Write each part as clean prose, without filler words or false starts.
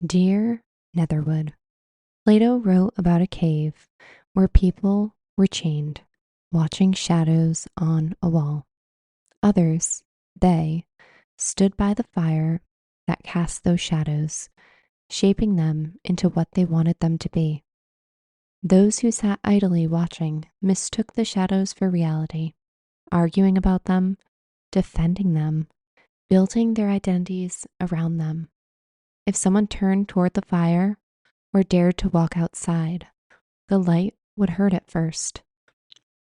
Dear Netherwood, Plato wrote about a cave where people were chained, watching shadows on a wall. Others, they, stood by the fire that cast those shadows, shaping them into what they wanted them to be. Those who sat idly watching mistook the shadows for reality, arguing about them, defending them, building their identities around them. If someone turned toward the fire or dared to walk outside, the light would hurt at first.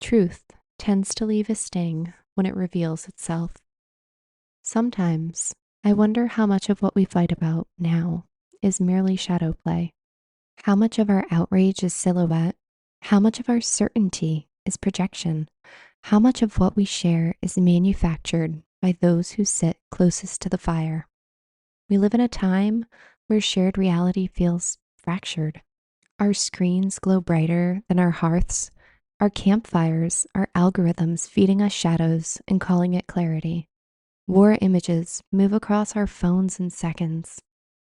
Truth tends to leave a sting when it reveals itself. Sometimes I wonder how much of what we fight about now is merely shadow play. How much of our outrage is silhouette? How much of our certainty is projection? How much of what we share is manufactured by those who sit closest to the fire? We live in a time where shared reality feels fractured. Our screens glow brighter than our hearths. Our campfires are algorithms feeding us shadows and calling it clarity. War images move across our phones in seconds.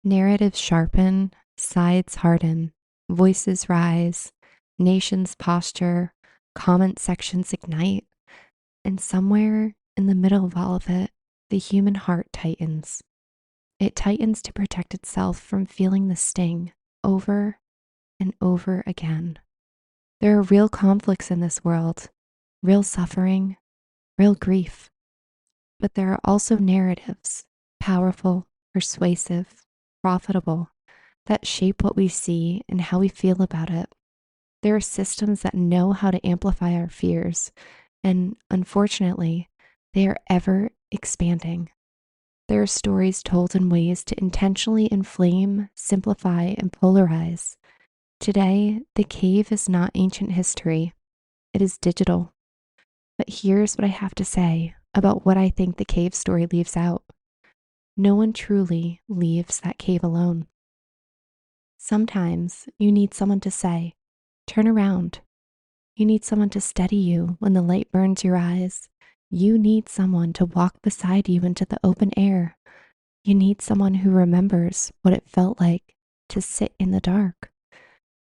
Narratives sharpen, sides harden, voices rise, nations posture, comment sections ignite, and somewhere in the middle of all of it, the human heart tightens. It tightens to protect itself from feeling the sting over and over again. There are real conflicts in this world, real suffering, real grief. But there are also narratives, powerful, persuasive, profitable, that shape what we see and how we feel about it. There are systems that know how to amplify our fears, and unfortunately, they are ever expanding. There are stories told in ways to intentionally inflame, simplify, and polarize. Today, the cave is not ancient history, it is digital. But here's what I have to say about what I think the cave story leaves out. No one truly leaves that cave alone. Sometimes you need someone to say, turn around. You need someone to steady you when the light burns your eyes. You need someone to walk beside you into the open air. You need someone who remembers what it felt like to sit in the dark.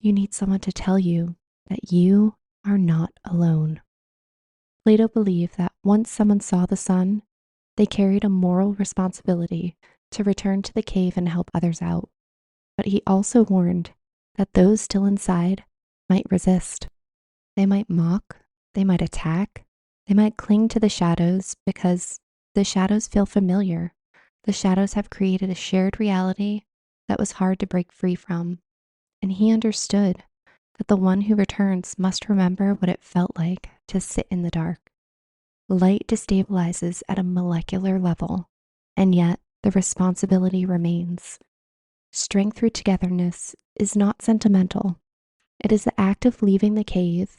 You need someone to tell you that you are not alone. Plato believed that once someone saw the sun, they carried a moral responsibility to return to the cave and help others out. But he also warned that those still inside might resist. They might mock, they might attack, they might cling to the shadows because the shadows feel familiar. The shadows have created a shared reality that was hard to break free from. And he understood that the one who returns must remember what it felt like to sit in the dark. Light destabilizes at a molecular level, and yet the responsibility remains. Strength through togetherness is not sentimental. It is the act of leaving the cave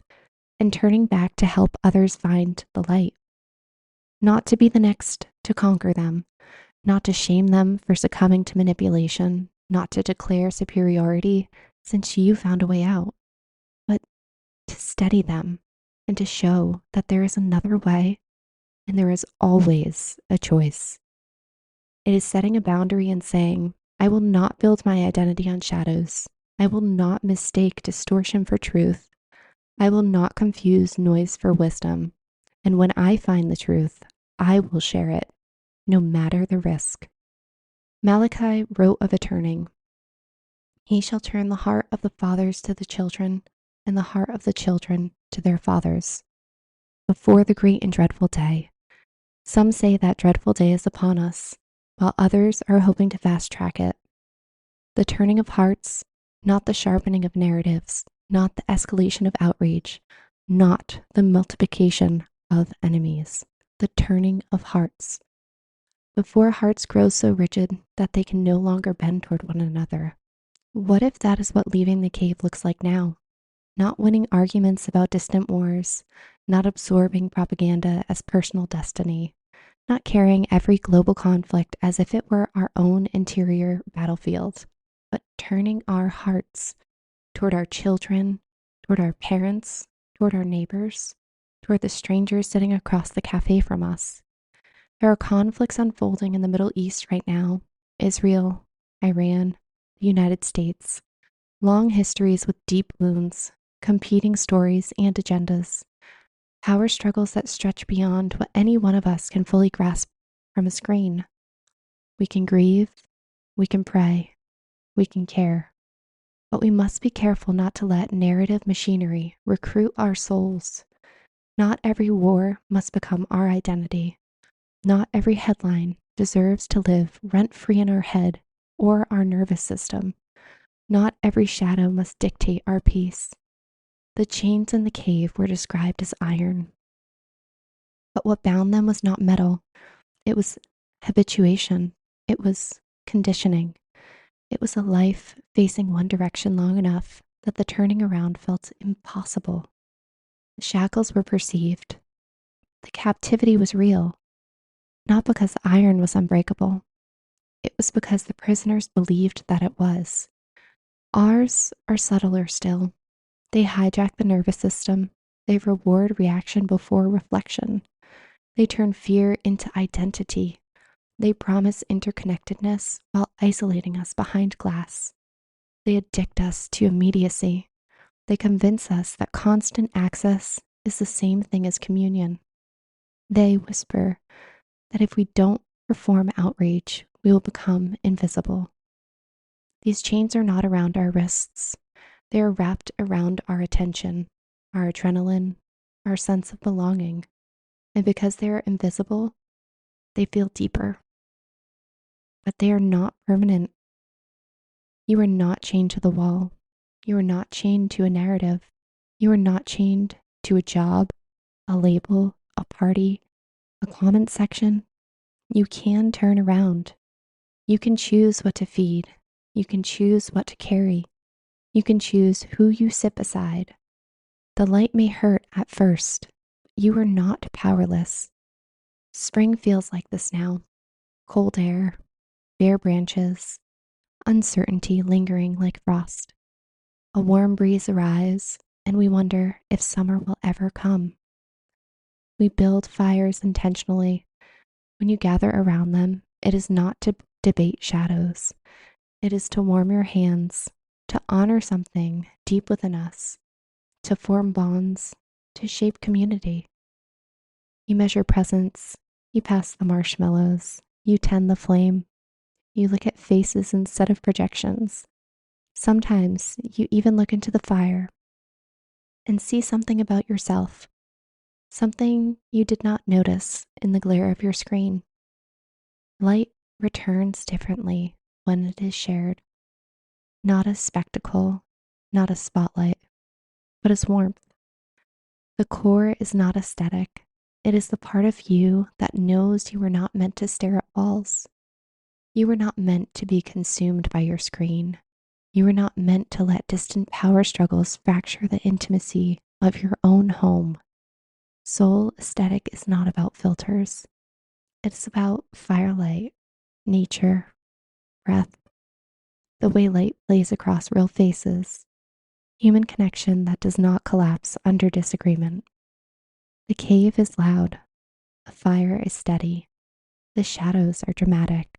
and turning back to help others find the light. Not to be the next to conquer them, not to shame them for succumbing to manipulation, not to declare superiority since you found a way out, but to steady them and to show that there is another way and there is always a choice. It is setting a boundary and saying, I will not build my identity on shadows. I will not mistake distortion for truth. I will not confuse noise for wisdom. And when I find the truth, I will share it, no matter the risk. Malachi wrote of a turning. He shall turn the heart of the fathers to the children, and the heart of the children to their fathers. Before the great and dreadful day. Some say that dreadful day is upon us, while others are hoping to fast track it. The turning of hearts, not the sharpening of narratives, not the escalation of outrage, not the multiplication of enemies. The turning of hearts. Before hearts grow so rigid that they can no longer bend toward one another. What if that is what leaving the cave looks like now? Not winning arguments about distant wars, not absorbing propaganda as personal destiny, not carrying every global conflict as if it were our own interior battlefield, but turning our hearts toward our children, toward our parents, toward our neighbors, toward the strangers sitting across the cafe from us. There are conflicts unfolding in the Middle East right now, Israel, Iran, the United States. Long histories with deep wounds, competing stories and agendas. Power struggles that stretch beyond what any one of us can fully grasp from a screen. We can grieve, we can pray, we can care. But we must be careful not to let narrative machinery recruit our souls. Not every war must become our identity. Not every headline deserves to live rent-free in our head or our nervous system. Not every shadow must dictate our peace. The chains in the cave were described as iron. But what bound them was not metal. It was habituation. It was conditioning. It was a life facing one direction long enough that the turning around felt impossible. The shackles were perceived. The captivity was real. Not because iron was unbreakable. It was because the prisoners believed that it was. Ours are subtler still. They hijack the nervous system. They reward reaction before reflection. They turn fear into identity. They promise interconnectedness while isolating us behind glass. They addict us to immediacy. They convince us that constant access is the same thing as communion. They whisper that if we don't perform outrage, we will become invisible. These chains are not around our wrists. They are wrapped around our attention, our adrenaline, our sense of belonging. And because they are invisible, they feel deeper. But they are not permanent. You are not chained to the wall. You are not chained to a narrative. You are not chained to a job, a label, a party, a comment section. You can turn around. You can choose what to feed. You can choose what to carry. You can choose who you sit beside. The light may hurt at first. You are not powerless. Spring feels like this now. Cold air, bare branches, uncertainty lingering like frost. A warm breeze arrives, and we wonder if summer will ever come. We build fires intentionally. When you gather around them, it is not to debate shadows. It is to warm your hands, to honor something deep within us, to form bonds, to shape community. You measure presence, you pass the marshmallows, you tend the flame, you look at faces instead of projections. Sometimes you even look into the fire and see something about yourself, something you did not notice in the glare of your screen. Light returns differently when it is shared, not as spectacle, not as spotlight, but as warmth. The core is not aesthetic. It is the part of you that knows you were not meant to stare at walls. You were not meant to be consumed by your screen. You were not meant to let distant power struggles fracture the intimacy of your own home. Soul aesthetic is not about filters. It's about firelight, nature, breath, the way light plays across real faces, human connection that does not collapse under disagreement. The cave is loud. The fire is steady. The shadows are dramatic.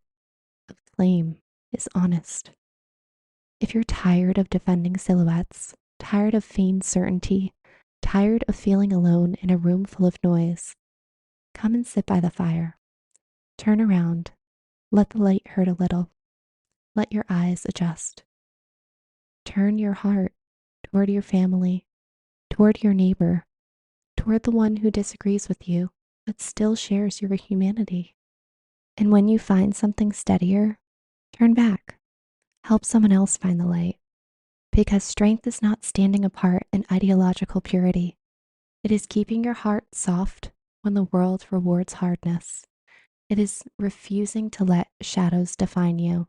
The flame is honest. If you're tired of defending silhouettes, tired of feigned certainty, tired of feeling alone in a room full of noise, come and sit by the fire. Turn around. Let the light hurt a little. Let your eyes adjust. Turn your heart toward your family, toward your neighbor, toward the one who disagrees with you, but still shares your humanity. And when you find something steadier, turn back. Help someone else find the light. Because strength is not standing apart in ideological purity. It is keeping your heart soft when the world rewards hardness. It is refusing to let shadows define you.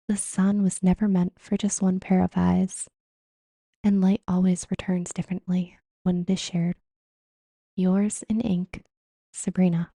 The sun was never meant for just one pair of eyes, and light always returns differently when it is shared. Yours in ink, Sabrina.